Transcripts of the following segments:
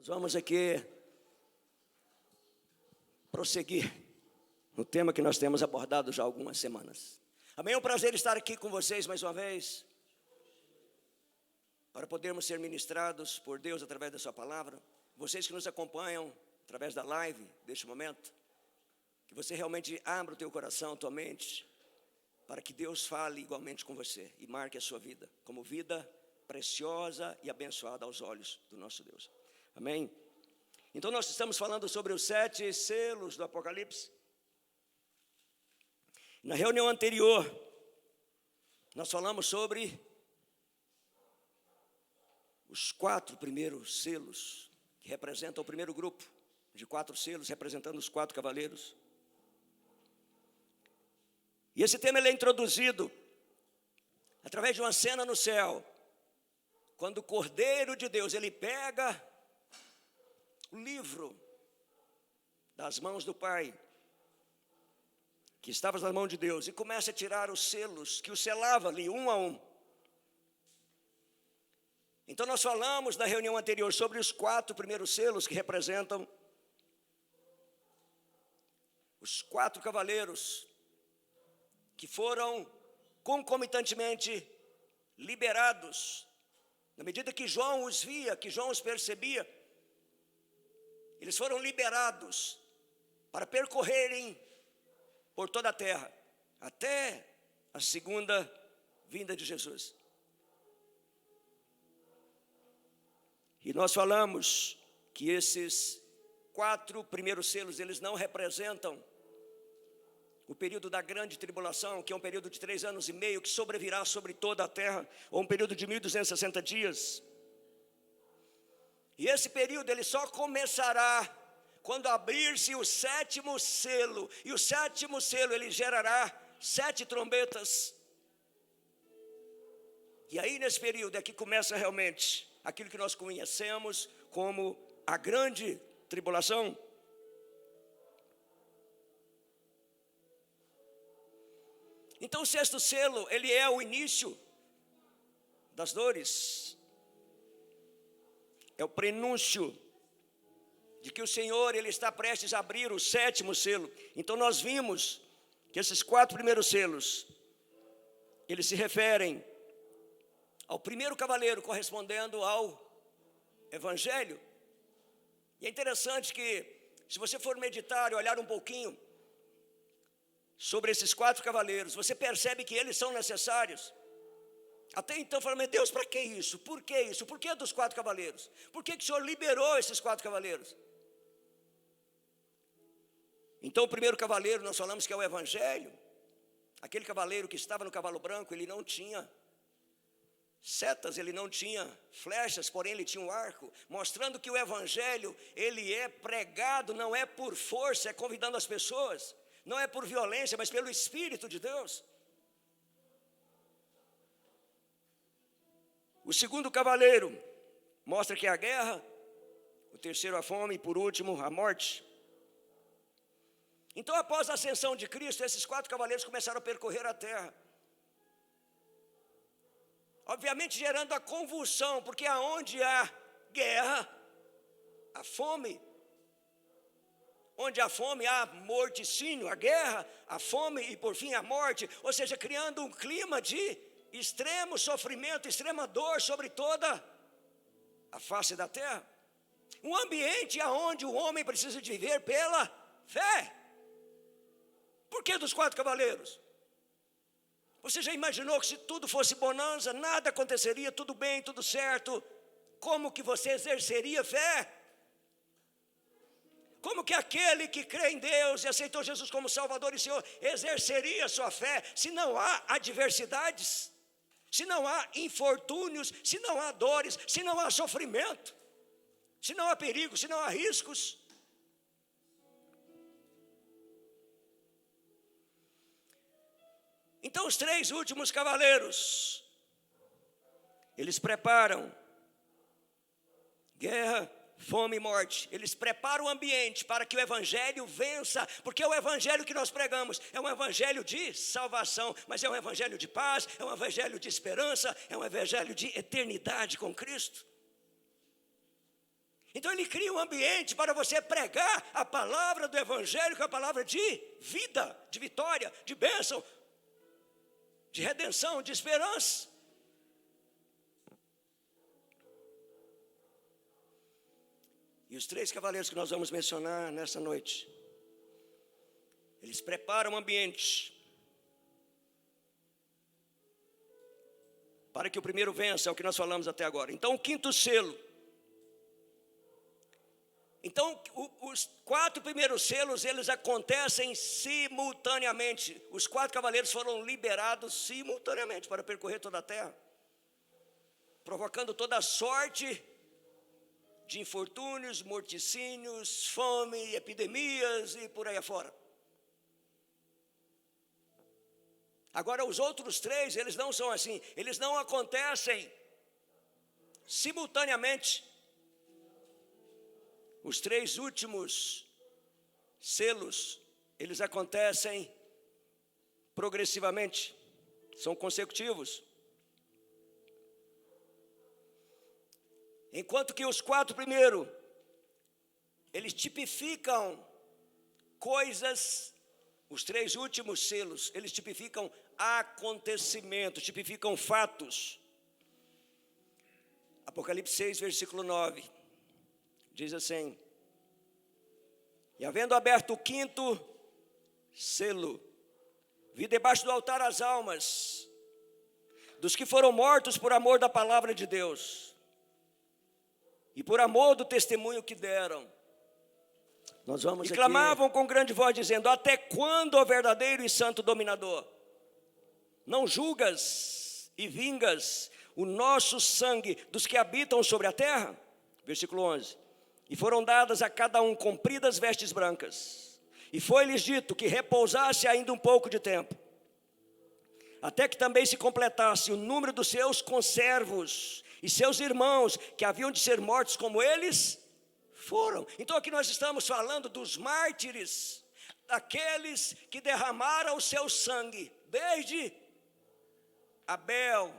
Nós vamos aqui prosseguir no tema que nós temos abordado já há algumas semanas. Amém? É um prazer estar aqui com vocês mais uma vez, para podermos ser ministrados por Deus através da sua palavra. Vocês que nos acompanham através da live deste momento, que você realmente abra o teu coração, a tua mente, para que Deus fale igualmente com você e marque a sua vida como vida preciosa e abençoada aos olhos do nosso Deus. Amém? Então nós estamos falando sobre os 7 selos do Apocalipse. Na reunião anterior, nós falamos sobre os 4 primeiros selos, que representam o primeiro grupo de 4 selos, representando os 4 cavaleiros. E esse tema ele é introduzido através de uma cena no céu, quando o Cordeiro de Deus, ele pega o livro das mãos do Pai, que estava nas mãos de Deus, e começa a tirar os selos, que o selava ali, um a um. Então nós falamos na reunião anterior sobre os 4 primeiros selos, que representam os 4 cavaleiros, que foram concomitantemente liberados, na medida que João os via, que João os percebia. Eles foram liberados para percorrerem por toda a terra, até a segunda vinda de Jesus. E nós falamos que esses 4 primeiros selos, eles não representam o período da grande tribulação, que é um período de 3 anos e meio, que sobrevirá sobre toda a terra, ou um período de 1260 dias. E esse período ele só começará quando abrir-se o 7º selo. E o 7º selo ele gerará 7 trombetas. E aí nesse período é que começa realmente aquilo que nós conhecemos como a grande tribulação. Então o 6º selo ele é o início das dores. É o prenúncio de que o Senhor ele está prestes a abrir o 7º selo. Então nós vimos que esses 4 primeiros selos, eles se referem ao primeiro cavaleiro, correspondendo ao Evangelho. E é interessante que, se você for meditar e olhar um pouquinho sobre esses 4 cavaleiros, você percebe que eles são necessários. Até então, falando, Deus, para que isso? Por que isso? Por que dos 4 cavaleiros? Por que o Senhor liberou esses 4 cavaleiros? Então, o primeiro cavaleiro, nós falamos que é o Evangelho. Aquele cavaleiro que estava no cavalo branco, ele não tinha setas, ele não tinha flechas, porém ele tinha um arco, mostrando que o Evangelho, ele é pregado, não é por força, é convidando as pessoas, não é por violência, mas pelo Espírito de Deus. O segundo cavaleiro mostra que é a guerra, o terceiro a fome e por último a morte. Então após a ascensão de Cristo, esses 4 cavaleiros começaram a percorrer a terra. Obviamente gerando a convulsão, porque aonde há guerra, há fome. Onde há fome, há morticínio, a guerra, a fome e por fim a morte. Ou seja, criando um clima de extremo sofrimento, extrema dor sobre toda a face da terra. Um ambiente onde o homem precisa de viver pela fé. Por que dos 4 cavaleiros? Você já imaginou que se tudo fosse bonança, nada aconteceria, tudo bem, tudo certo? Como que você exerceria fé? Como que aquele que crê em Deus e aceitou Jesus como Salvador e Senhor exerceria sua fé se não há adversidades? Se não há infortúnios, se não há dores, se não há sofrimento, se não há perigo, se não há riscos? Então os 3 últimos cavaleiros, eles preparam guerra, fome e morte. Eles preparam o ambiente para que o Evangelho vença, porque o Evangelho que nós pregamos é um Evangelho de salvação, mas é um Evangelho de paz, é um Evangelho de esperança, é um Evangelho de eternidade com Cristo. Então ele cria um ambiente para você pregar a palavra do evangelho, que é a palavra de vida, de vitória, de bênção, de redenção, de esperança. E os 3 cavaleiros que nós vamos mencionar nessa noite, eles preparam o ambiente para que o primeiro vença, é o que nós falamos até agora. Então, o 5º selo. Então, os 4 primeiros selos, eles acontecem simultaneamente. Os 4 cavaleiros foram liberados simultaneamente para percorrer toda a terra, provocando toda a sorte de infortúnios, morticínios, fome, epidemias e por aí afora. Agora, os outros 3, eles não são assim. Eles não acontecem simultaneamente. Os 3 últimos selos, eles acontecem progressivamente, são consecutivos. Enquanto que os 4 primeiros, eles tipificam coisas, os 3 últimos selos, eles tipificam acontecimentos, tipificam fatos. Apocalipse 6, versículo 9. Diz assim: e havendo aberto o 5º selo, vi debaixo do altar as almas dos que foram mortos por amor da palavra de Deus e por amor do testemunho que deram. Nós vamos e clamavam com grande voz, dizendo: até quando, ó verdadeiro e santo dominador, não julgas e vingas o nosso sangue dos que habitam sobre a terra? Versículo 11. E foram dadas a cada um compridas vestes brancas, e foi-lhes dito que repousasse ainda um pouco de tempo, até que também se completasse o número dos seus conservos e seus irmãos, que haviam de ser mortos como eles foram. Então aqui nós estamos falando dos mártires, daqueles que derramaram o seu sangue, desde Abel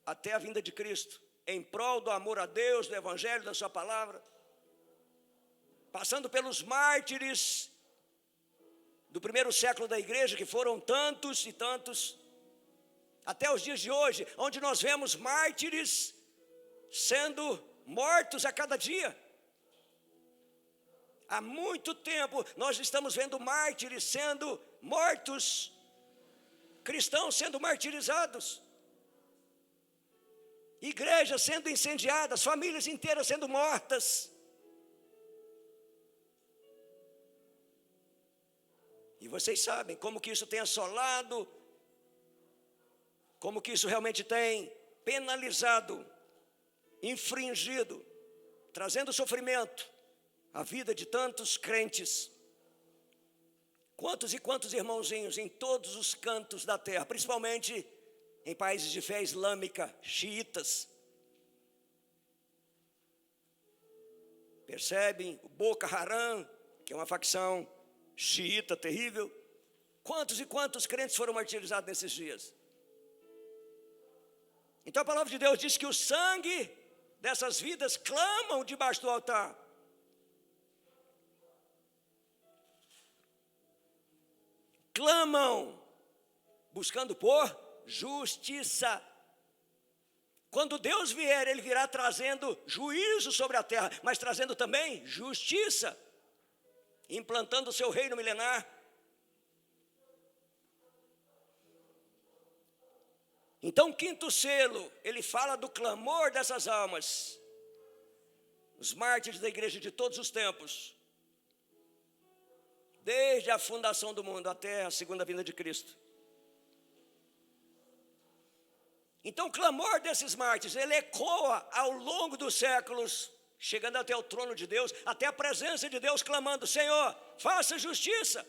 até a vinda de Cristo, em prol do amor a Deus, do evangelho, da sua palavra. Passando pelos mártires do primeiro século da igreja, que foram tantos e tantos, até os dias de hoje, onde nós vemos mártires sendo mortos a cada dia. Há muito tempo nós estamos vendo mártires sendo mortos, cristãos sendo martirizados, igrejas sendo incendiadas, famílias inteiras sendo mortas. E vocês sabem como que isso tem assolado, como que isso realmente tem penalizado, infringido, trazendo sofrimento à vida de tantos crentes. Quantos e quantos irmãozinhos em todos os cantos da terra, principalmente em países de fé islâmica, xiitas, percebem o Boko Haram, que é uma facção xiita terrível. Quantos e quantos crentes foram martirizados nesses dias? Então a palavra de Deus diz que o sangue dessas vidas clamam debaixo do altar. Clamam, buscando por justiça. Quando Deus vier, Ele virá trazendo juízo sobre a terra, mas trazendo também justiça, implantando o seu reino milenar. Então o 5º selo, ele fala do clamor dessas almas, os mártires da igreja de todos os tempos, desde a fundação do mundo até a segunda vinda de Cristo. Então o clamor desses mártires, ele ecoa ao longo dos séculos, chegando até o trono de Deus, até a presença de Deus, clamando: Senhor, faça justiça.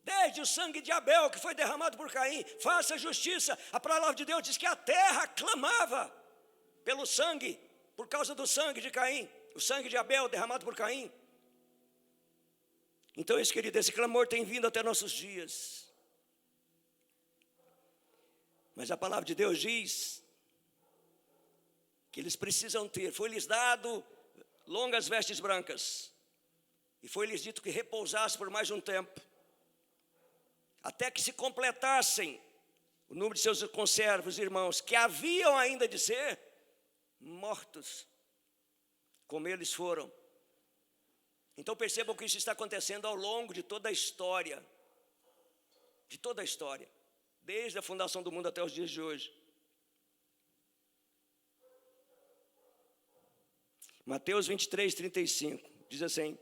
Desde o sangue de Abel, que foi derramado por Caim, faça justiça. A palavra de Deus diz que a terra clamava pelo sangue, por causa do sangue de Caim, o sangue de Abel derramado por Caim. Então, isso, querido, esse clamor tem vindo até nossos dias. Mas a palavra de Deus diz que eles precisam ter, foi-lhes dado longas vestes brancas. E foi-lhes dito que repousasse por mais um tempo, até que se completassem o número de seus conservos, irmãos, que haviam ainda de ser mortos, como eles foram. Então percebam que isso está acontecendo ao longo de toda a história, desde a fundação do mundo até os dias de hoje. Mateus 23, 35, diz assim: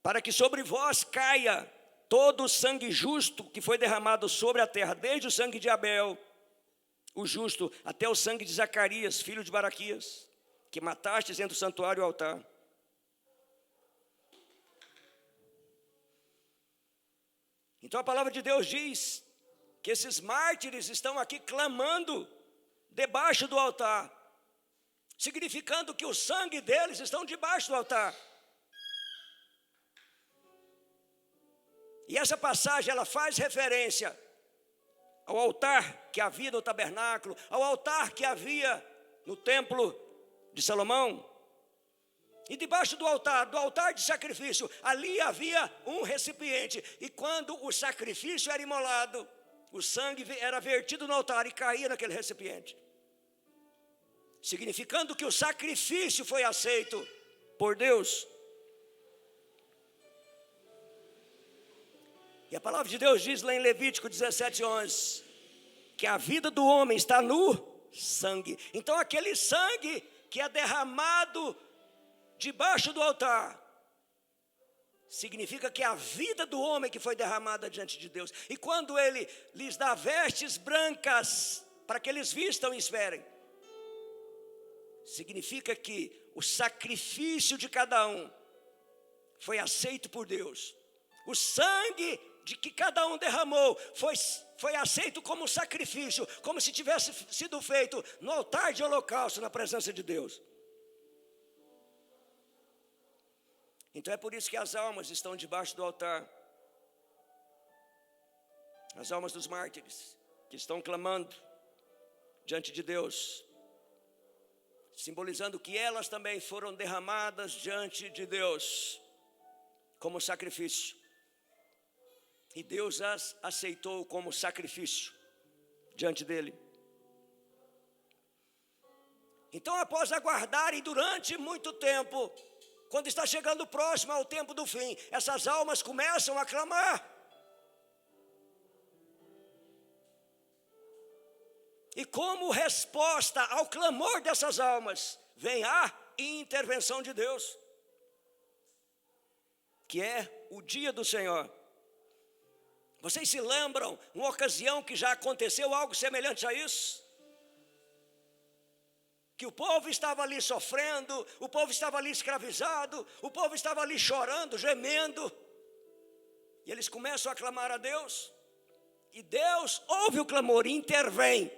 para que sobre vós caia todo o sangue justo que foi derramado sobre a terra, desde o sangue de Abel, o justo, até o sangue de Zacarias, filho de Baraquias, que matastes entre o santuário e o altar. Então a palavra de Deus diz que esses mártires estão aqui clamando debaixo do altar, significando que o sangue deles estão debaixo do altar. E essa passagem, ela faz referência ao altar que havia no tabernáculo, ao altar que havia no templo de Salomão. E debaixo do altar de sacrifício, ali havia um recipiente. E quando o sacrifício era imolado, o sangue era vertido no altar e caía naquele recipiente, significando que o sacrifício foi aceito por Deus. E a palavra de Deus diz lá em Levítico 17:11, que a vida do homem está no sangue. Então aquele sangue que é derramado debaixo do altar, significa que a vida do homem que foi derramada diante de Deus. E quando ele lhes dá vestes brancas para que eles vistam e esperem, significa que o sacrifício de cada um foi aceito por Deus. O sangue de que cada um derramou foi aceito como sacrifício, como se tivesse sido feito no altar de holocausto, na presença de Deus. Então é por isso que as almas estão debaixo do altar, as almas dos mártires, que estão clamando diante de Deus, simbolizando que elas também foram derramadas diante de Deus como sacrifício. E Deus as aceitou como sacrifício diante dele. Então, após aguardarem durante muito tempo, quando está chegando próximo ao tempo do fim, essas almas começam a clamar. E como resposta ao clamor dessas almas, vem a intervenção de Deus, que é o dia do Senhor. Vocês se lembram uma ocasião que já aconteceu algo semelhante a isso? Que o povo estava ali sofrendo, o povo estava ali escravizado, o povo estava ali chorando, gemendo. E eles começam a clamar a Deus. E Deus ouve o clamor e intervém.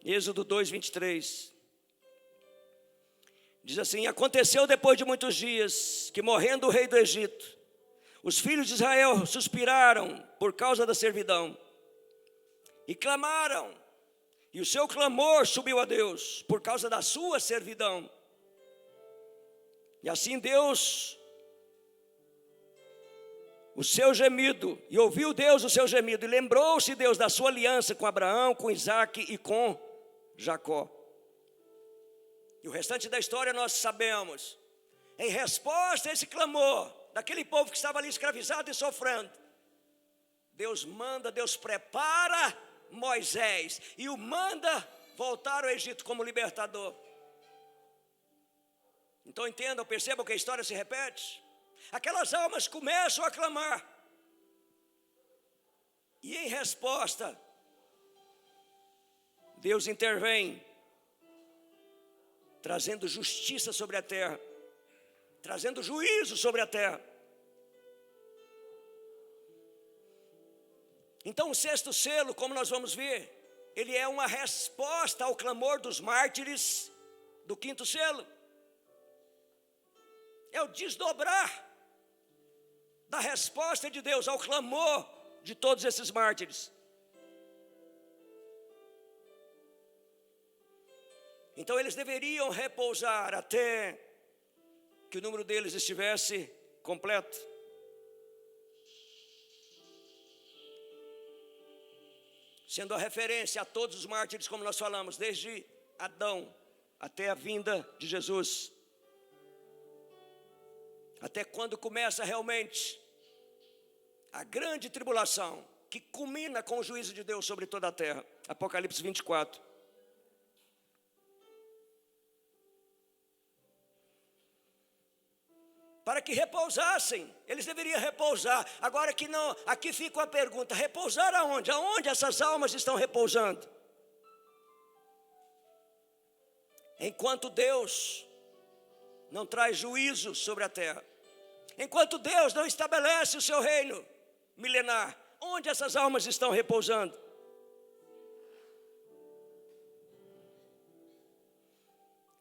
Êxodo 2, 23. Diz assim: aconteceu depois de muitos dias, que morrendo o rei do Egito, os filhos de Israel suspiraram por causa da servidão, e clamaram, e o seu clamor subiu a Deus, por causa da sua servidão. E assim Deus, o seu gemido, e ouviu Deus o seu gemido, e lembrou-se Deus da sua aliança com Abraão, com Isaque e com Jacó. E o restante da história nós sabemos. Em resposta a esse clamor daquele povo que estava ali escravizado e sofrendo, Deus manda, Deus prepara Moisés e o manda voltar ao Egito como libertador. Então entendam, percebam que a história se repete. Aquelas almas começam a clamar, e em resposta Deus intervém, trazendo justiça sobre a terra, trazendo juízo sobre a terra. Então o sexto selo, como nós vamos ver, ele é uma resposta ao clamor dos mártires do quinto selo. É o desdobrar da resposta de Deus ao clamor de todos esses mártires. Então eles deveriam repousar até que o número deles estivesse completo. Sendo a referência a todos os mártires, como nós falamos, desde Adão até a vinda de Jesus. Até quando começa realmente a grande tribulação, que culmina com o juízo de Deus sobre toda a terra. Apocalipse 24. Para que repousassem, eles deveriam repousar. Agora que não, aqui fica a pergunta: repousar aonde? Aonde essas almas estão repousando? Enquanto Deus não traz juízo sobre a terra, enquanto Deus não estabelece o seu reino milenar, onde essas almas estão repousando?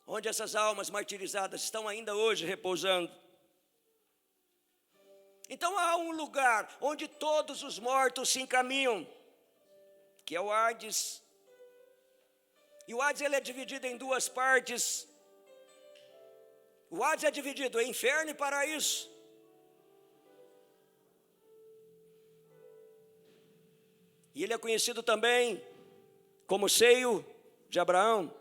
Onde essas almas martirizadas estão ainda hoje repousando? Então há um lugar onde todos os mortos se encaminham, que é o Hades. E o Hades ele é dividido em duas partes. O Hades é dividido em inferno e paraíso. E ele é conhecido também como seio de Abraão.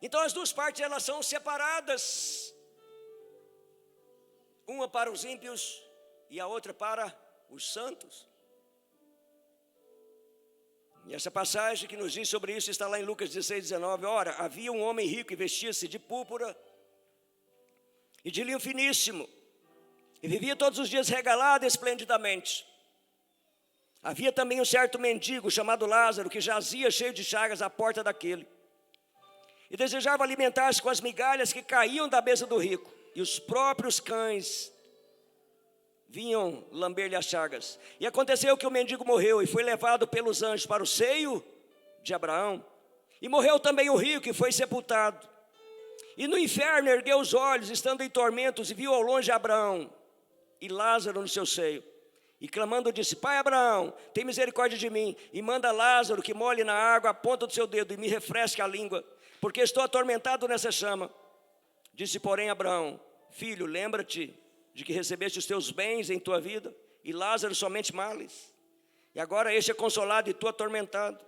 Então as duas partes elas são separadas. Uma para os ímpios e a outra para os santos. E essa passagem que nos diz sobre isso está lá em Lucas 16, 19. Ora, havia um homem rico e vestia-se de púrpura e de linho finíssimo, e vivia todos os dias regalado esplendidamente. Havia também um certo mendigo chamado Lázaro, que jazia cheio de chagas à porta daquele, e desejava alimentar-se com as migalhas que caíam da mesa do rico, e os próprios cães vinham lamber-lhe as chagas. E aconteceu que o mendigo morreu e foi levado pelos anjos para o seio de Abraão. E morreu também o rico e foi sepultado. E no inferno ergueu os olhos, estando em tormentos, e viu ao longe Abraão e Lázaro no seu seio. E clamando disse: Pai Abraão, tem misericórdia de mim, e manda Lázaro que molhe na água a ponta do seu dedo e me refresque a língua, porque estou atormentado nessa chama. Disse, porém, Abraão: Filho, lembra-te de que recebeste os teus bens em tua vida, e Lázaro somente males. E agora este é consolado e tu atormentado.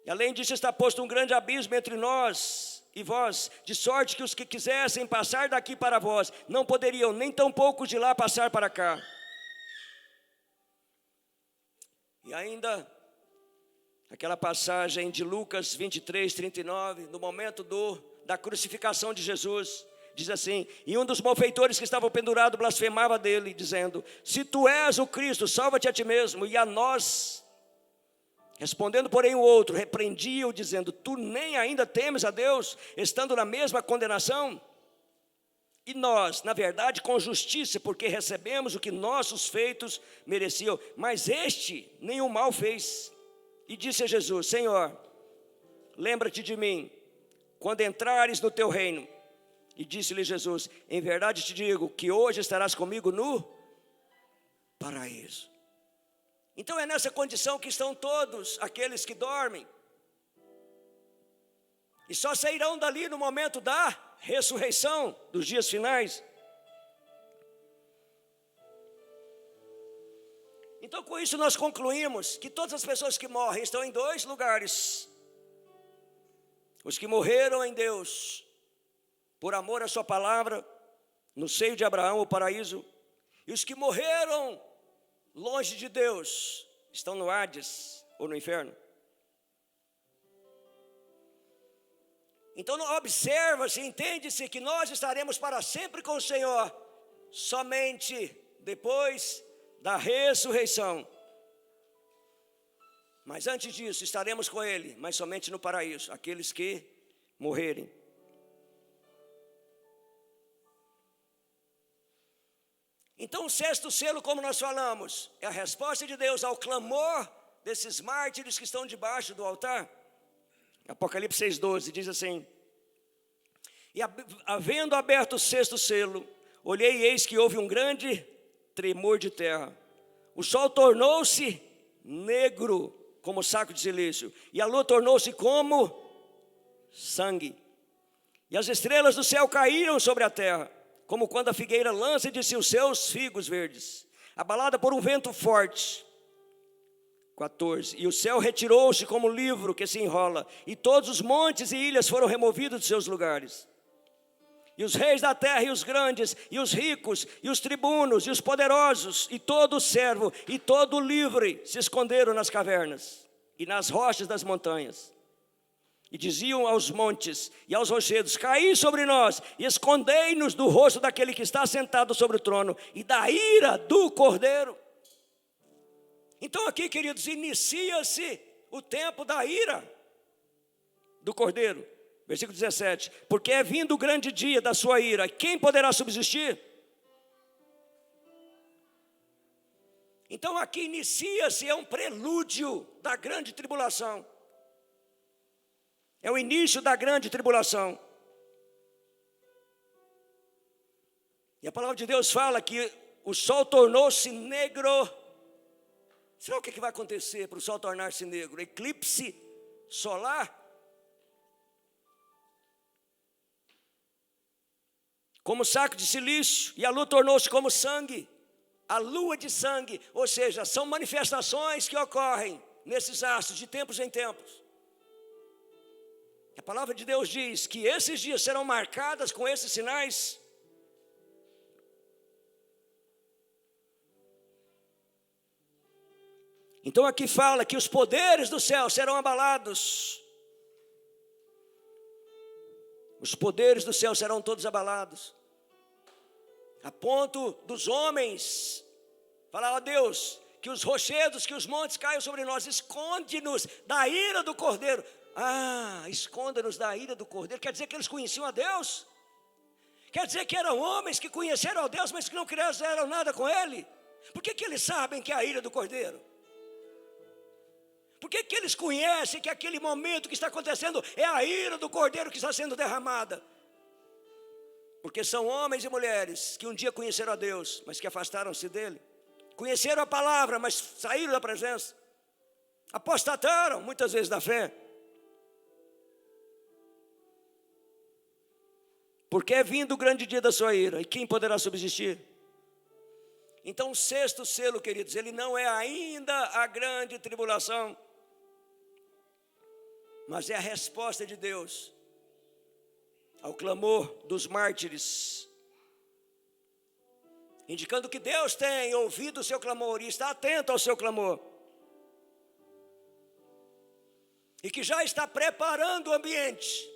E além disso está posto um grande abismo entre nós e vós, de sorte que os que quisessem passar daqui para vós, não poderiam, nem tampouco de lá passar para cá. E ainda, aquela passagem de Lucas 23, 39, no momento da crucificação de Jesus, diz assim: e um dos malfeitores que estavam pendurados blasfemava dele, dizendo: se tu és o Cristo, salva-te a ti mesmo e a nós. Respondendo, porém, o outro repreendia-o, dizendo: tu nem ainda temes a Deus, estando na mesma condenação? E nós, na verdade, com justiça, porque recebemos o que nossos feitos mereciam, mas este nenhum mal fez. E disse a Jesus: Senhor, lembra-te de mim quando entrares no teu reino. E disse-lhe Jesus: em verdade te digo que hoje estarás comigo no paraíso. Então é nessa condição que estão todos aqueles que dormem, e só sairão dali no momento da ressurreição dos dias finais. Então com isso nós concluímos que todas as pessoas que morrem estão em dois lugares: os que morreram em Deus por amor à sua palavra, no seio de Abraão, o paraíso, e os que morreram longe de Deus estão no Hades ou no inferno. Então observa-se, entende-se que nós estaremos para sempre com o Senhor somente depois da ressurreição. Mas antes disso estaremos com Ele, mas somente no paraíso, aqueles que morrerem. Então o sexto selo, como nós falamos, é a resposta de Deus ao clamor desses mártires que estão debaixo do altar. Apocalipse 6,12 diz assim: e havendo aberto o sexto selo, olhei e eis que houve um grande tremor de terra. O sol tornou-se negro como saco de silício, e a lua tornou-se como sangue. E as estrelas do céu caíram sobre a terra, como quando a figueira lança de si os seus figos verdes, abalada por um vento forte. 14. E o céu retirou-se como livro que se enrola, e todos os montes e ilhas foram removidos de seus lugares. E os reis da terra, e os grandes, e os ricos, e os tribunos, e os poderosos, e todo o servo, e todo o livre, se esconderam nas cavernas, e nas rochas das montanhas. E diziam aos montes e aos rochedos: caí sobre nós, e escondei-nos do rosto daquele que está sentado sobre o trono, e da ira do Cordeiro. Então aqui, queridos, inicia-se o tempo da ira do Cordeiro. Versículo 17. Porque é vindo o grande dia da sua ira, quem poderá subsistir? Então aqui inicia-se, é um prelúdio da grande tribulação. É o início da grande tribulação. E a palavra de Deus fala que o sol tornou-se negro. Será o que vai acontecer para o sol tornar-se negro? Eclipse solar? Como saco de silício, e a lua tornou-se como sangue. A lua de sangue, ou seja, são manifestações que ocorrem nesses astros de tempos em tempos. A palavra de Deus diz que esses dias serão marcados com esses sinais. Então aqui fala que os poderes do céu serão abalados. Os poderes do céu serão todos abalados. A ponto dos homens falar: ó Deus, que os rochedos, que os montes caiam sobre nós, esconde-nos da ira do Cordeiro. Ah, esconda-nos da ira do Cordeiro. Quer dizer que eles conheciam a Deus? Quer dizer que eram homens que conheceram a Deus, mas que não fizeram nada com Ele? Por que eles sabem que é a ira do Cordeiro? Por que eles conhecem que aquele momento que está acontecendo é a ira do Cordeiro que está sendo derramada? Porque são homens e mulheres que um dia conheceram a Deus, mas que afastaram-se dele. Conheceram a palavra, mas saíram da presença. Apostataram muitas vezes da fé. Porque é vindo o grande dia da sua ira, e quem poderá subsistir? Então o sexto selo, queridos, ele não é ainda a grande tribulação, mas é a resposta de Deus ao clamor dos mártires, indicando que Deus tem ouvido o seu clamor e está atento ao seu clamor, e que já está preparando o ambiente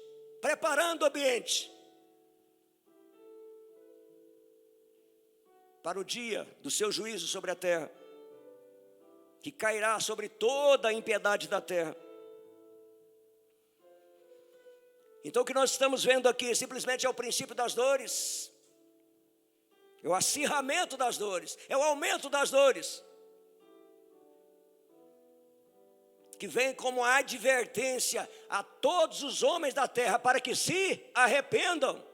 para o dia do seu juízo sobre a terra, que cairá sobre toda a impiedade da terra. Então o que nós estamos vendo aqui simplesmente é o princípio das dores, é o acirramento das dores, é o aumento das dores, que vem como advertência a todos os homens da terra para que se arrependam.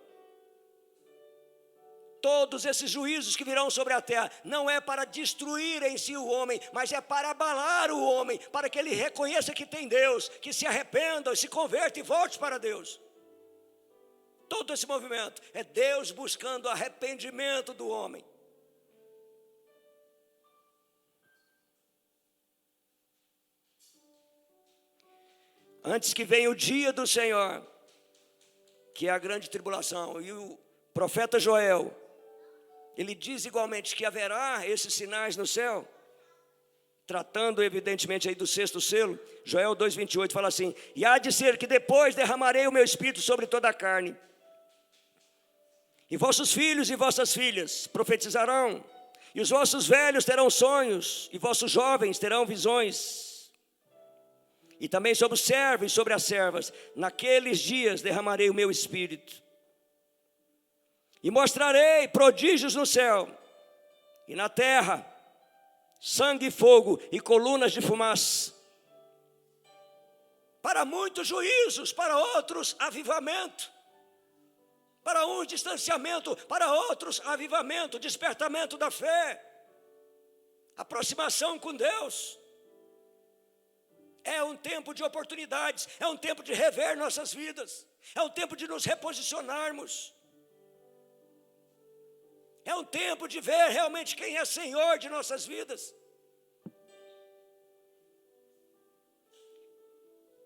Todos esses juízos que virão sobre a terra não é para destruir em si o homem, mas é para abalar o homem, para que ele reconheça que tem Deus, que se arrependa, se converta e volte para Deus. Todo esse movimento é Deus buscando arrependimento do homem. Antes que venha o dia do Senhor, que é a grande tribulação, e o profeta Joel, ele diz igualmente que haverá esses sinais no céu, tratando evidentemente aí do sexto selo. Joel 2,28 fala assim: e há de ser que depois derramarei o meu espírito sobre toda a carne, e vossos filhos e vossas filhas profetizarão, e os vossos velhos terão sonhos, e vossos jovens terão visões, e também sobre os servos e sobre as servas, naqueles dias derramarei o meu espírito, e mostrarei prodígios no céu e na terra, sangue e fogo e colunas de fumaça. Para muitos juízos, para outros avivamento. Para uns distanciamento, para outros avivamento, despertamento da fé, aproximação com Deus. É um tempo de oportunidades, é um tempo de rever nossas vidas, é um tempo de nos reposicionarmos. É um tempo de ver realmente quem é Senhor de nossas vidas.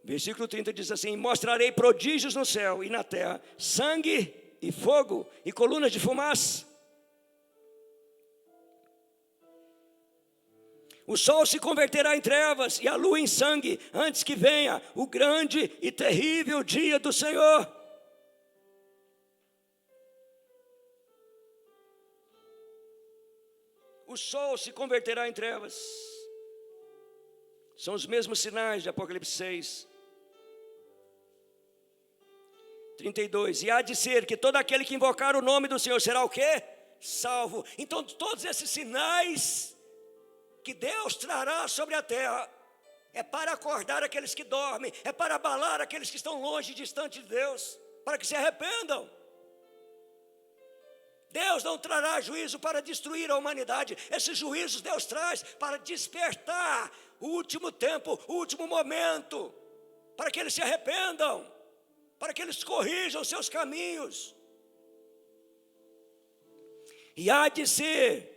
Versículo 30 diz assim: mostrarei prodígios no céu e na terra, sangue e fogo e colunas de fumaça. O sol se converterá em trevas e a lua em sangue, antes que venha o grande e terrível dia do Senhor. O sol se converterá em trevas. São os mesmos sinais de Apocalipse 6. 32, e há de ser que todo aquele que invocar o nome do Senhor será o quê? Salvo. Então todos esses sinais que Deus trará sobre a terra, é para acordar aqueles que dormem, é para abalar aqueles que estão longe e distantes de Deus, para que se arrependam. Deus não trará juízo para destruir a humanidade, esses juízos Deus traz para despertar o último tempo, o último momento, para que eles se arrependam, para que eles corrijam seus caminhos. E há de ser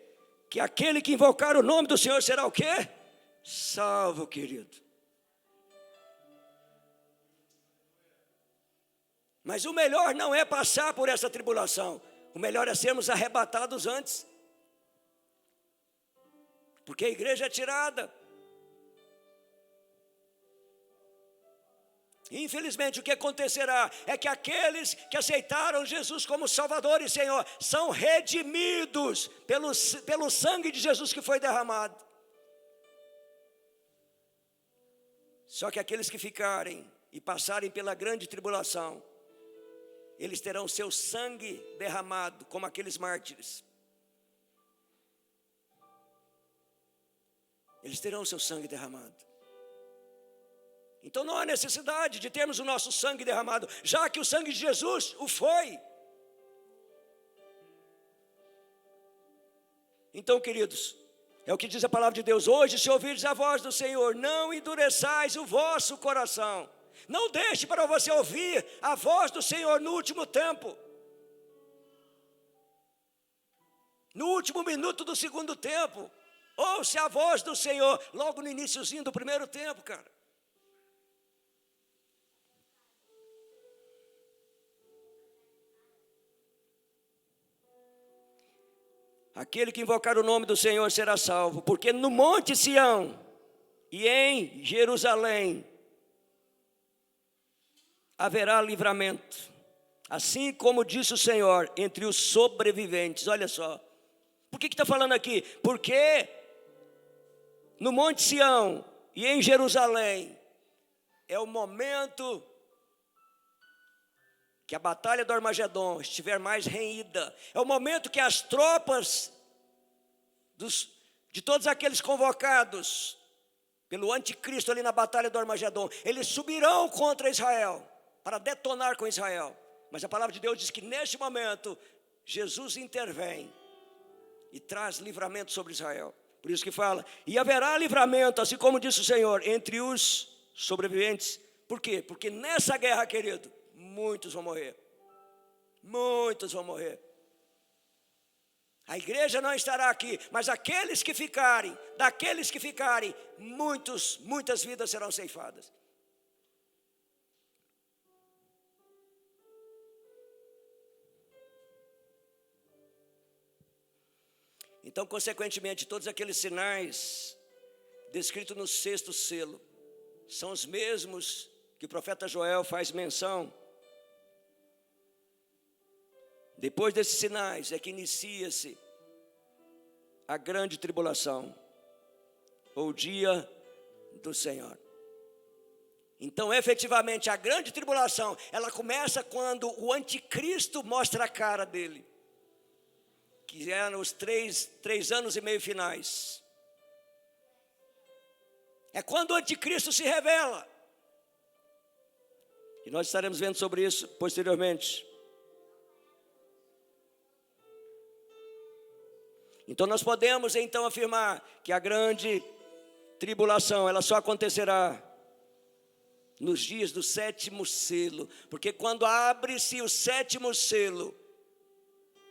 que aquele que invocar o nome do Senhor será o quê? Salvo, querido. Mas o melhor não é passar por essa tribulação, o melhor é sermos arrebatados antes, porque a igreja é tirada. Infelizmente, o que acontecerá é que aqueles que aceitaram Jesus como Salvador e Senhor são redimidos pelo sangue de Jesus que foi derramado. Só que aqueles que ficarem e passarem pela grande tribulação, eles terão seu sangue derramado como aqueles mártires. Eles terão seu sangue derramado. Então não há necessidade de termos o nosso sangue derramado, já que o sangue de Jesus o foi. Então, queridos, é o que diz a palavra de Deus: hoje, se ouvirdes a voz do Senhor, não endureçais o vosso coração. Não deixe para você ouvir a voz do Senhor no último tempo, no último minuto do segundo tempo. Ouça a voz do Senhor logo no iniciozinho do primeiro tempo, cara. Aquele que invocar o nome do Senhor será salvo, porque no monte Sião e em Jerusalém haverá livramento, assim como disse o Senhor, entre os sobreviventes. Olha só, por que está falando aqui? Porque no monte Sião e em Jerusalém é o momento que a batalha do Armagedon estiver mais renhida, é o momento que as tropas de todos aqueles convocados pelo anticristo ali na batalha do Armagedon, eles subirão contra Israel, para detonar com Israel. Mas a palavra de Deus diz que neste momento, Jesus intervém e traz livramento sobre Israel. Por isso que fala, e haverá livramento, assim como disse o Senhor, entre os sobreviventes. Por quê? Porque nessa guerra, querido, muitos vão morrer. Muitos vão morrer. A igreja não estará aqui, mas aqueles que ficarem, daqueles que ficarem, muitas vidas serão ceifadas. Então, consequentemente, todos aqueles sinais descritos no 6º selo são os mesmos que o profeta Joel faz menção. Depois desses sinais é que inicia-se a grande tribulação, ou o dia do Senhor. Então, efetivamente, a grande tribulação, ela começa quando o anticristo mostra a cara dele, que é nos 3 anos e meio finais. É quando o anticristo se revela. E nós estaremos vendo sobre isso posteriormente. Então nós podemos então afirmar que a grande tribulação, ela só acontecerá nos dias do 7º selo, porque quando abre-se o 7º selo,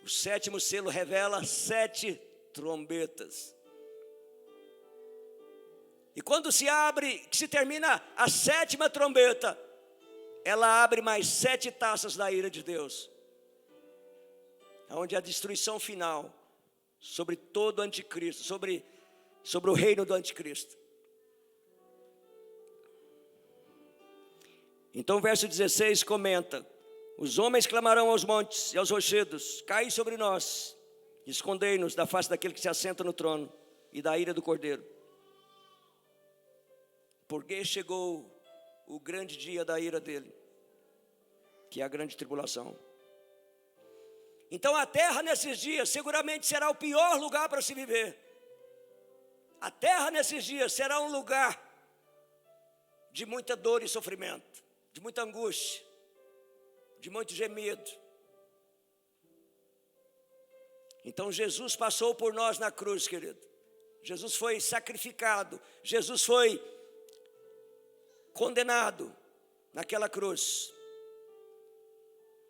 o 7º selo revela 7 trombetas. E quando se abre, que se termina a 7ª trombeta, ela abre mais 7 taças da ira de Deus, onde a destruição final sobre todo o anticristo, sobre o reino do anticristo. Então o verso 16 comenta: os homens clamarão aos montes e aos rochedos: cai sobre nós, escondei-nos da face daquele que se assenta no trono e da ira do Cordeiro. Porque chegou o grande dia da ira dele, que é a grande tribulação. Então a terra nesses dias seguramente será o pior lugar para se viver. A terra nesses dias será um lugar de muita dor e sofrimento, de muita angústia, de muito gemido. Então Jesus passou por nós na cruz, querido. Jesus foi sacrificado, Jesus foi condenado naquela cruz,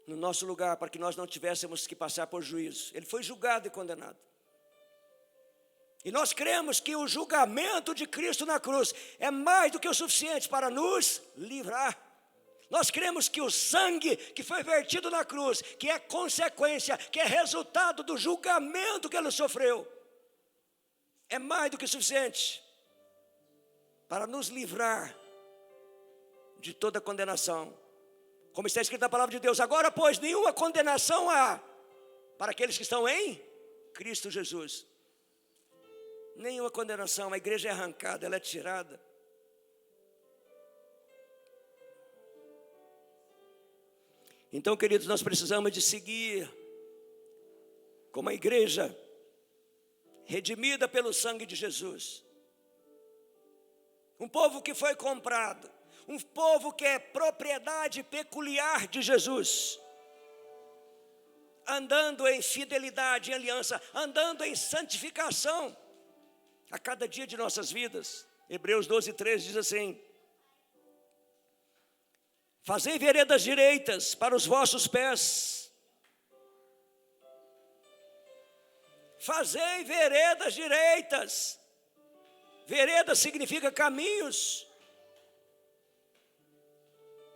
no nosso lugar, para que nós não tivéssemos que passar por juízo. Ele foi julgado e condenado. E nós cremos que o julgamento de Cristo na cruz é mais do que o suficiente para nos livrar. Nós cremos que o sangue que foi vertido na cruz, que é consequência, que é resultado do julgamento que ele sofreu, é mais do que suficiente para nos livrar de toda condenação. Como está escrito na palavra de Deus: agora, pois, nenhuma condenação há para aqueles que estão em Cristo Jesus. Nenhuma condenação. A igreja é arrancada, ela é tirada. Então, queridos, nós precisamos de seguir como a igreja redimida pelo sangue de Jesus. Um povo que foi comprado, um povo que é propriedade peculiar de Jesus, andando em fidelidade, em aliança, andando em santificação a cada dia de nossas vidas. Hebreus 12:3 diz assim: fazei veredas direitas para os vossos pés. Fazei veredas direitas. Vereda significa caminhos.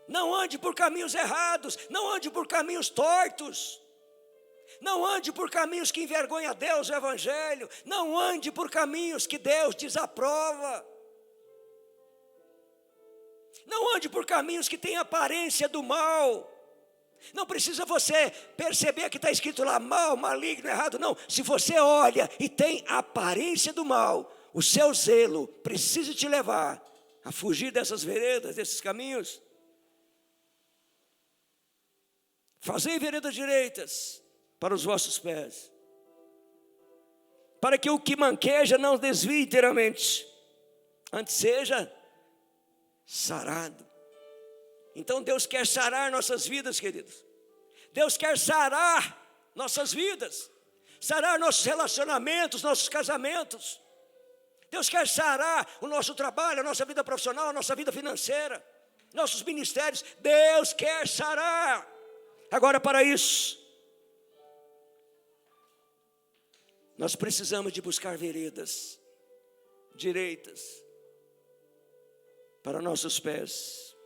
Não ande por caminhos errados, não ande por caminhos tortos. Não ande por caminhos que envergonham a Deus, o Evangelho. Não ande por caminhos que Deus desaprova. Não ande por caminhos que têm aparência do mal. Não precisa você perceber que está escrito lá mal, maligno, errado. Não, se você olha e tem a aparência do mal, o seu zelo precisa te levar a fugir dessas veredas, desses caminhos. Fazei veredas direitas para os vossos pés, para que o que manqueja não desvie inteiramente, antes seja sarado. Então Deus quer sarar nossas vidas, queridos. Deus quer sarar nossas vidas, sarar nossos relacionamentos, nossos casamentos. Deus quer sarar o nosso trabalho, a nossa vida profissional, a nossa vida financeira, nossos ministérios. Deus quer sarar. Agora, para isso, nós precisamos de buscar veredas direitas para nossos pés,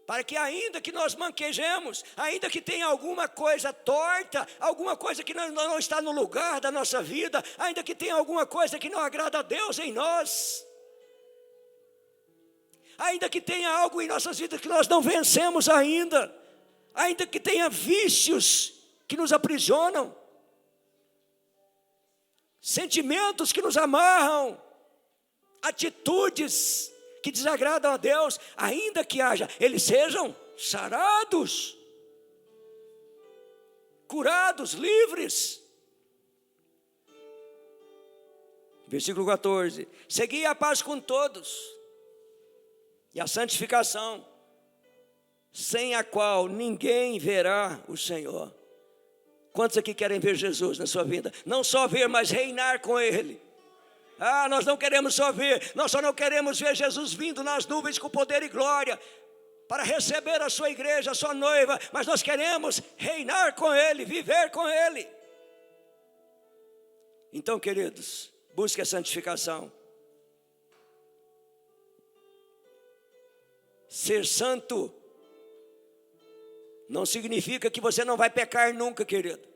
para que ainda que nós manquejemos, ainda que tenha alguma coisa torta, alguma coisa que não está no lugar da nossa vida, ainda que tenha alguma coisa que não agrada a Deus em nós, ainda que tenha algo em nossas vidas que nós não vencemos ainda que tenha vícios que nos aprisionam, sentimentos que nos amarram, atitudes que desagradam a Deus, ainda que haja, eles sejam sarados, curados, livres. Versículo 14: segui a paz com todos e a santificação, sem a qual ninguém verá o Senhor. Quantos aqui querem ver Jesus na sua vida? Não só ver, mas reinar com Ele. Ah, nós não queremos só ver, nós só não queremos ver Jesus vindo nas nuvens com poder e glória, para receber a sua igreja, a sua noiva, mas nós queremos reinar com Ele, viver com Ele. Então, queridos, busque a santificação. Ser santo não significa que você não vai pecar nunca, querido.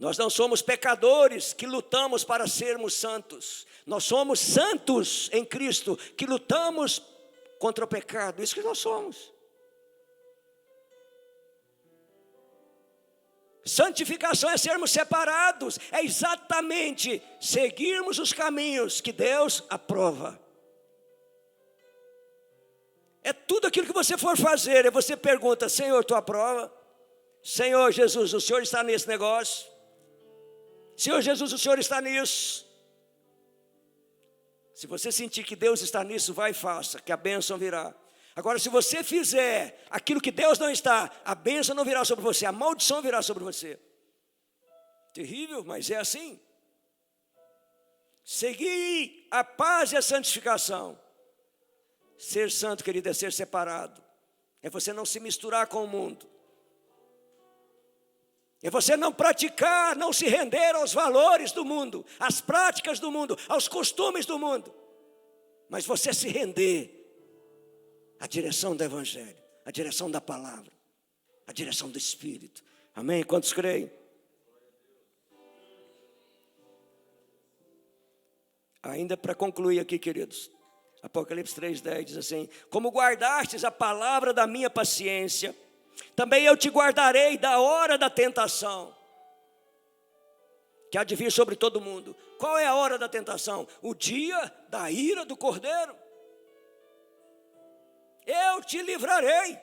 Nós não somos pecadores que lutamos para sermos santos. Nós somos santos em Cristo, que lutamos contra o pecado. Isso que nós somos. Santificação é sermos separados. É exatamente seguirmos os caminhos que Deus aprova. É tudo aquilo que você for fazer. E você pergunta: Senhor, tu aprova? Senhor Jesus, o Senhor está nesse negócio? Senhor Jesus, o Senhor está nisso? Se você sentir que Deus está nisso, vai e faça, que a bênção virá. Agora, se você fizer aquilo que Deus não está, a bênção não virá sobre você, a maldição virá sobre você. Terrível, mas é assim. Seguir a paz e a santificação. Ser santo, querido, é ser separado. É você não se misturar com o mundo. É você não praticar, não se render aos valores do mundo, às práticas do mundo, aos costumes do mundo. Mas você se render à direção do Evangelho, à direção da palavra, à direção do Espírito. Amém? Quantos creem? Ainda para concluir aqui, queridos. Apocalipse 3:10 diz assim: como guardastes a palavra da minha paciência, também eu te guardarei da hora da tentação, que há de vir sobre todo mundo. Qual é a hora da tentação? O dia da ira do Cordeiro. Eu te livrarei.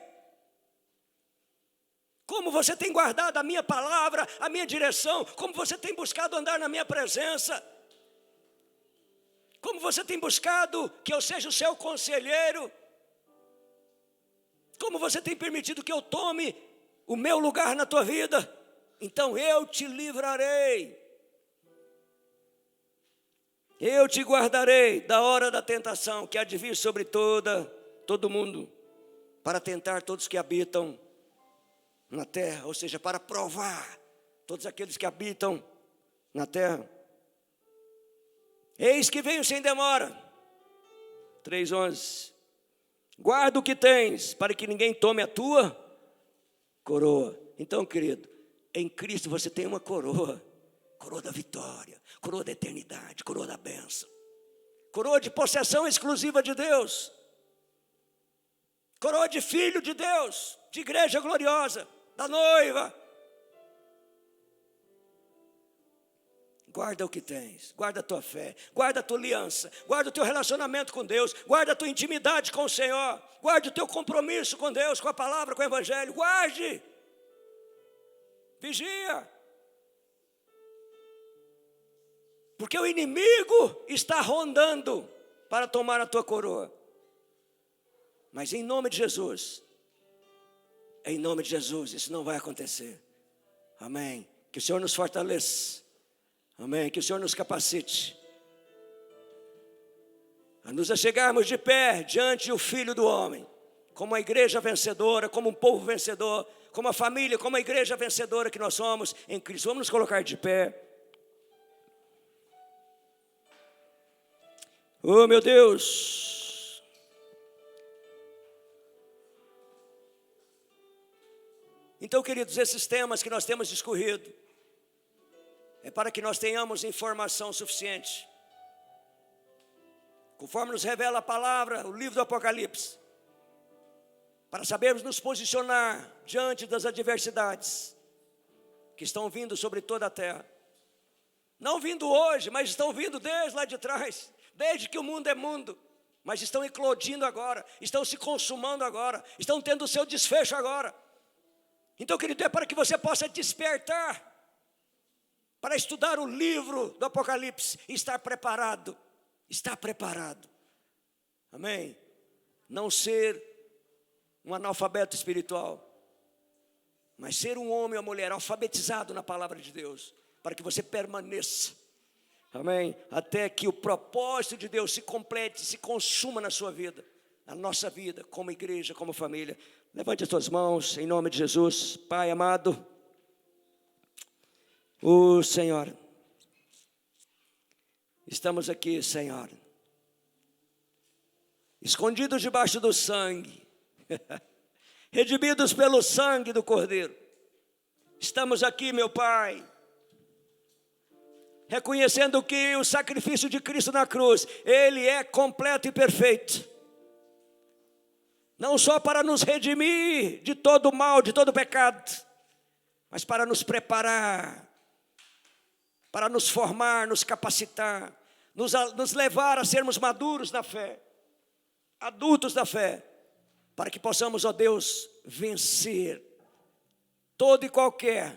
Como você tem guardado a minha palavra, a minha direção, como você tem buscado andar na minha presença, como você tem buscado que eu seja o seu conselheiro, como você tem permitido que eu tome o meu lugar na tua vida, então eu te livrarei. Eu te guardarei da hora da tentação, que há de vir sobre todo mundo, para tentar todos que habitam na terra, ou seja, para provar todos aqueles que habitam na terra. Eis que venho sem demora. 3:11. Guarda o que tens, para que ninguém tome a tua coroa. Então, querido, em Cristo você tem uma coroa. Coroa da vitória, coroa da eternidade, coroa da bênção. Coroa de possessão exclusiva de Deus. Coroa de filho de Deus, de igreja gloriosa, da noiva. Guarda o que tens, guarda a tua fé, guarda a tua aliança, guarda o teu relacionamento com Deus, guarda a tua intimidade com o Senhor, guarda o teu compromisso com Deus, com a palavra, com o Evangelho, guarde, vigia, porque o inimigo está rondando para tomar a tua coroa, mas em nome de Jesus, isso não vai acontecer, amém, que o Senhor nos fortaleça. Amém, que o Senhor nos capacite a nos achegarmos de pé diante do Filho do Homem, como a igreja vencedora, como um povo vencedor, como a família, como a igreja vencedora que nós somos em Cristo. Vamos nos colocar de pé. Oh, meu Deus. Então, queridos, esses temas que nós temos discorrido é para que nós tenhamos informação suficiente, conforme nos revela a palavra, o livro do Apocalipse, para sabermos nos posicionar diante das adversidades que estão vindo sobre toda a terra. Não vindo hoje, mas estão vindo desde lá de trás, desde que o mundo é mundo, mas estão eclodindo agora, estão se consumando agora, estão tendo o seu desfecho agora. Então, querido, é para que você possa despertar para estudar o livro do Apocalipse e estar preparado, amém? Não ser um analfabeto espiritual, mas ser um homem ou mulher alfabetizado na palavra de Deus, para que você permaneça, amém, até que o propósito de Deus se complete, se consuma na sua vida, na nossa vida, como igreja, como família. Levante as suas mãos, em nome de Jesus. Pai amado, Senhor, estamos aqui, Senhor, escondidos debaixo do sangue, redimidos pelo sangue do Cordeiro. Estamos aqui, meu Pai, reconhecendo que o sacrifício de Cristo na cruz, Ele é completo e perfeito. Não só para nos redimir de todo mal, de todo pecado, mas para nos preparar, para nos formar, nos capacitar, nos levar a sermos maduros na fé, adultos da fé, para que possamos, ó Deus, vencer toda e qualquer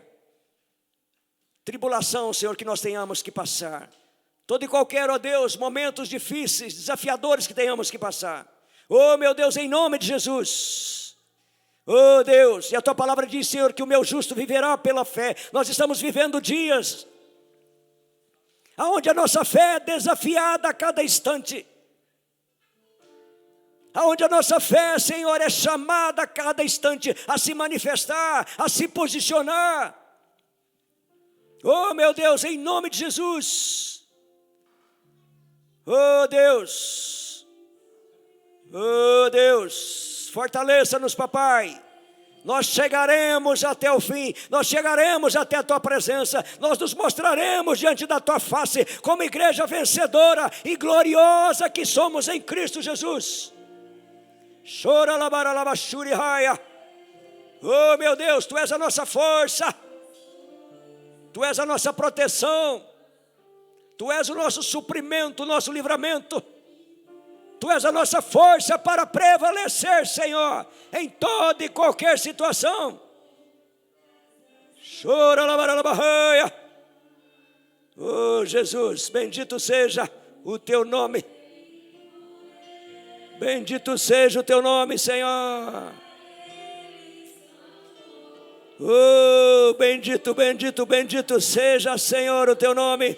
tribulação, Senhor, que nós tenhamos que passar. Todo e qualquer, ó Deus, momentos difíceis, desafiadores que tenhamos que passar. Oh, meu Deus, em nome de Jesus. Oh, Deus, e a Tua palavra diz, Senhor, que o meu justo viverá pela fé. Nós estamos vivendo dias onde a nossa fé é desafiada a cada instante. Aonde a nossa fé, Senhor, é chamada a cada instante a se manifestar, a se posicionar. Oh, meu Deus, em nome de Jesus. Oh, Deus. Oh, Deus, fortaleça-nos, papai. Nós chegaremos até o fim, nós chegaremos até a Tua presença, nós nos mostraremos diante da Tua face, como igreja vencedora e gloriosa que somos em Cristo Jesus. Chora labaralabachuri raia. Oh, meu Deus, Tu és a nossa força, Tu és a nossa proteção, Tu és o nosso suprimento, o nosso livramento, Tu és a nossa força para prevalecer, Senhor, em toda e qualquer situação. Chora labaralabahaya. Oh, Jesus, bendito seja o Teu nome. Bendito seja o Teu nome, Senhor. Oh, bendito, bendito, bendito seja, Senhor, o Teu nome.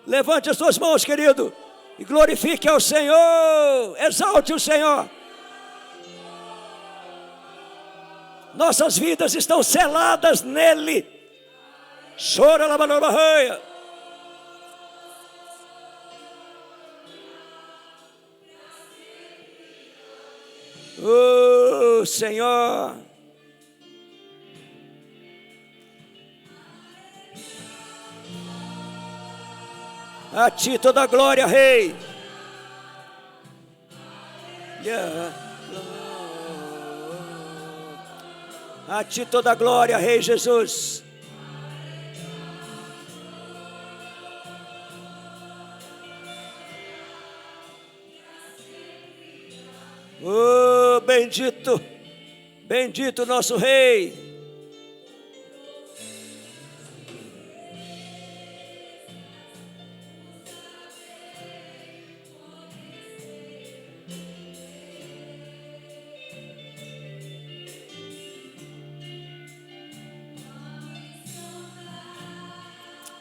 Levante as suas mãos, querido, e glorifique ao Senhor. Exalte o Senhor. Nossas vidas estão seladas nele. Chora la barraia. Oh, Senhor. A Ti toda a glória, Rei. A Ti toda a glória, Rei Jesus. Oh, bendito, bendito nosso Rei.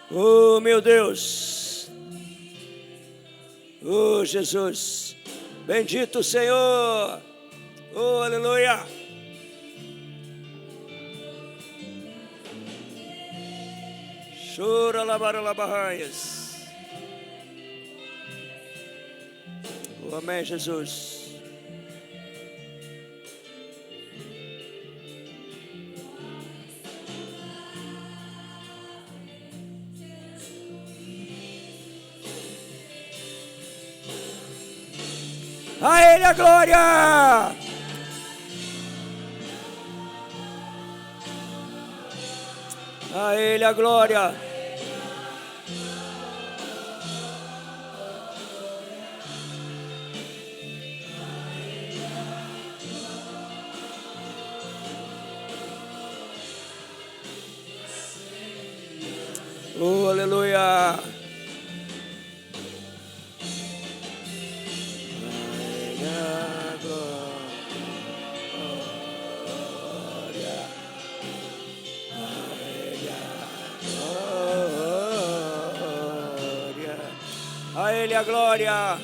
Oh, meu Deus. Oh, Jesus. Bendito Senhor. Oh, aleluia. Chora labaralabahaias. Oh, amém, Jesus. A Ele a glória. A Ele a glória. Oh, aleluia. A Ele a glória.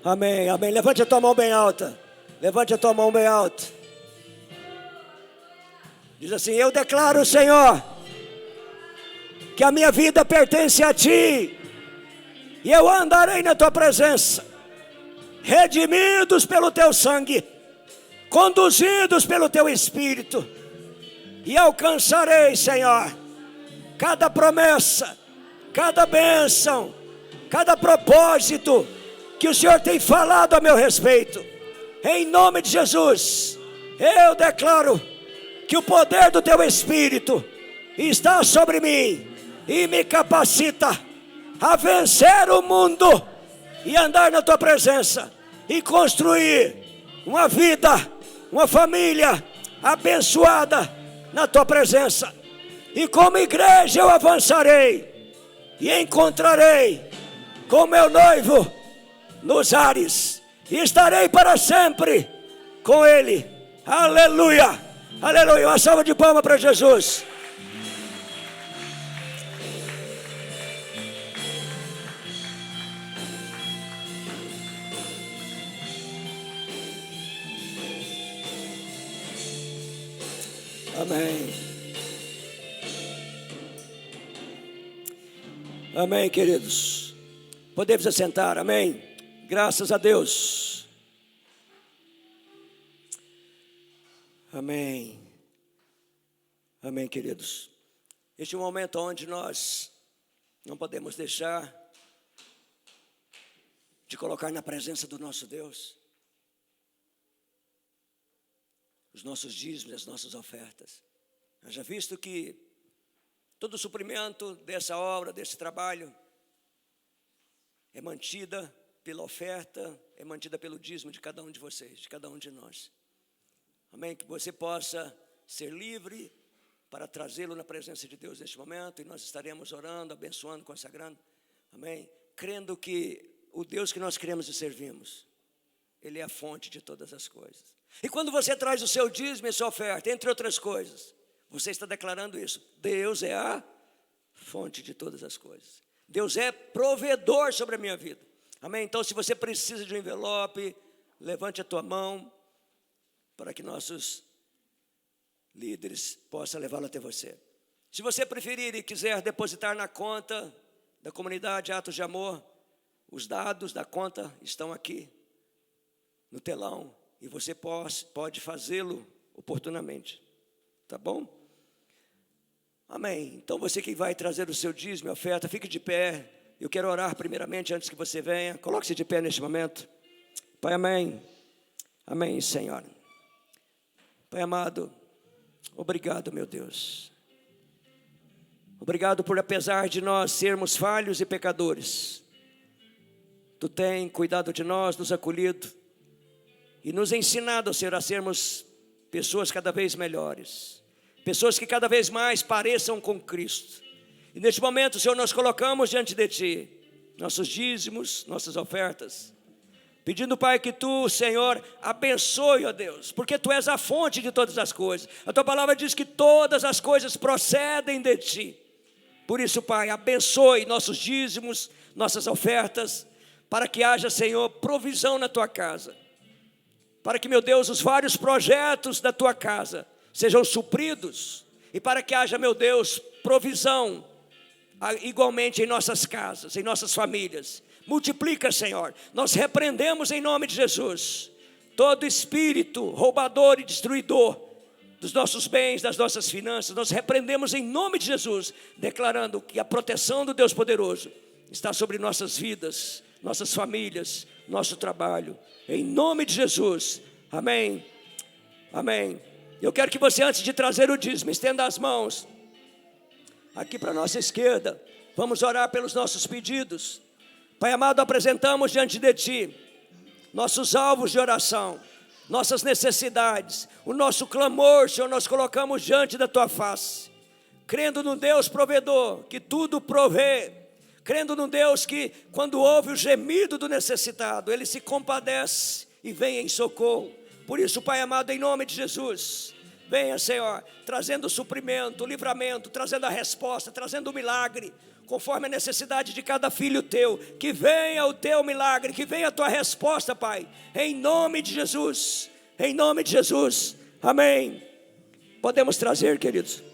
Amém, amém. Levante a tua mão bem alta. Levante a tua mão bem alta. Diz assim: eu declaro, Senhor, que a minha vida pertence a Ti, e eu andarei na Tua presença, redimidos pelo Teu sangue, conduzidos pelo Teu Espírito, e alcançarei, Senhor, cada promessa, cada bênção, cada propósito que o Senhor tem falado a meu respeito. Em nome de Jesus, eu declaro que o poder do Teu Espírito está sobre mim e me capacita a vencer o mundo e andar na Tua presença e construir uma vida, uma família abençoada na Tua presença. E como igreja eu avançarei e encontrarei com meu noivo nos ares, e estarei para sempre com Ele. Aleluia, aleluia. Uma salva de palmas para Jesus. Amém. Amém, queridos. Podemos assentar, amém. Graças a Deus. Amém. Amém, queridos. Este é um momento onde nós não podemos deixar de colocar na presença do nosso Deus os nossos dízimos, as nossas ofertas. Já visto que todo o suprimento dessa obra, desse trabalho, é mantida pela oferta, é mantida pelo dízimo de cada um de vocês, de cada um de nós. Amém? Que você possa ser livre para trazê-lo na presença de Deus neste momento, e nós estaremos orando, abençoando, consagrando. Amém? Crendo que o Deus que nós cremos e servimos, Ele é a fonte de todas as coisas. E quando você traz o seu dízimo e sua oferta, entre outras coisas, você está declarando isso: Deus é a fonte de todas as coisas. Deus é provedor sobre a minha vida. Amém? Então, se você precisa de um envelope, levante a tua mão para que nossos líderes possam levá-lo até você. Se você preferir e quiser depositar na conta da comunidade Atos de Amor, os dados da conta estão aqui no telão, e você pode fazê-lo oportunamente. Tá bom? Amém. Então você que vai trazer o seu dízimo e oferta, fique de pé. Eu quero orar primeiramente antes que você venha. Coloque-se de pé neste momento. Pai, amém. Amém, Senhor. Pai amado, obrigado, meu Deus. Obrigado por, apesar de nós sermos falhos e pecadores, Tu tem cuidado de nós, nos acolhido e nos ensinado, Senhor, a sermos pessoas cada vez melhores, pessoas que cada vez mais pareçam com Cristo. E neste momento, Senhor, nós colocamos diante de Ti nossos dízimos, nossas ofertas, pedindo, Pai, que Tu, Senhor, abençoe, ó Deus, porque Tu és a fonte de todas as coisas. A Tua palavra diz que todas as coisas procedem de Ti. Por isso, Pai, abençoe nossos dízimos, nossas ofertas, para que haja, Senhor, provisão na Tua casa, para que, meu Deus, os vários projetos da Tua casa sejam supridos, e para que haja, meu Deus, provisão igualmente em nossas casas, em nossas famílias. Multiplica, Senhor. Nós repreendemos em nome de Jesus todo espírito roubador e destruidor dos nossos bens, das nossas finanças. Nós repreendemos em nome de Jesus, declarando que a proteção do Deus poderoso está sobre nossas vidas, nossas famílias, nosso trabalho, em nome de Jesus. Amém, amém. Eu quero que você, antes de trazer o dízimo, estenda as mãos aqui para a nossa esquerda. Vamos orar pelos nossos pedidos. Pai amado, apresentamos diante de Ti nossos alvos de oração, nossas necessidades, o nosso clamor, Senhor, nós colocamos diante da Tua face, crendo no Deus provedor, que tudo provê, crendo num Deus que, quando ouve o gemido do necessitado, Ele se compadece e vem em socorro. Por isso, Pai amado, em nome de Jesus, venha, Senhor, trazendo o suprimento, o livramento, trazendo a resposta, trazendo o milagre, conforme a necessidade de cada filho teu. Que venha o teu milagre, que venha a tua resposta, Pai, em nome de Jesus, em nome de Jesus, amém. Podemos trazer, queridos.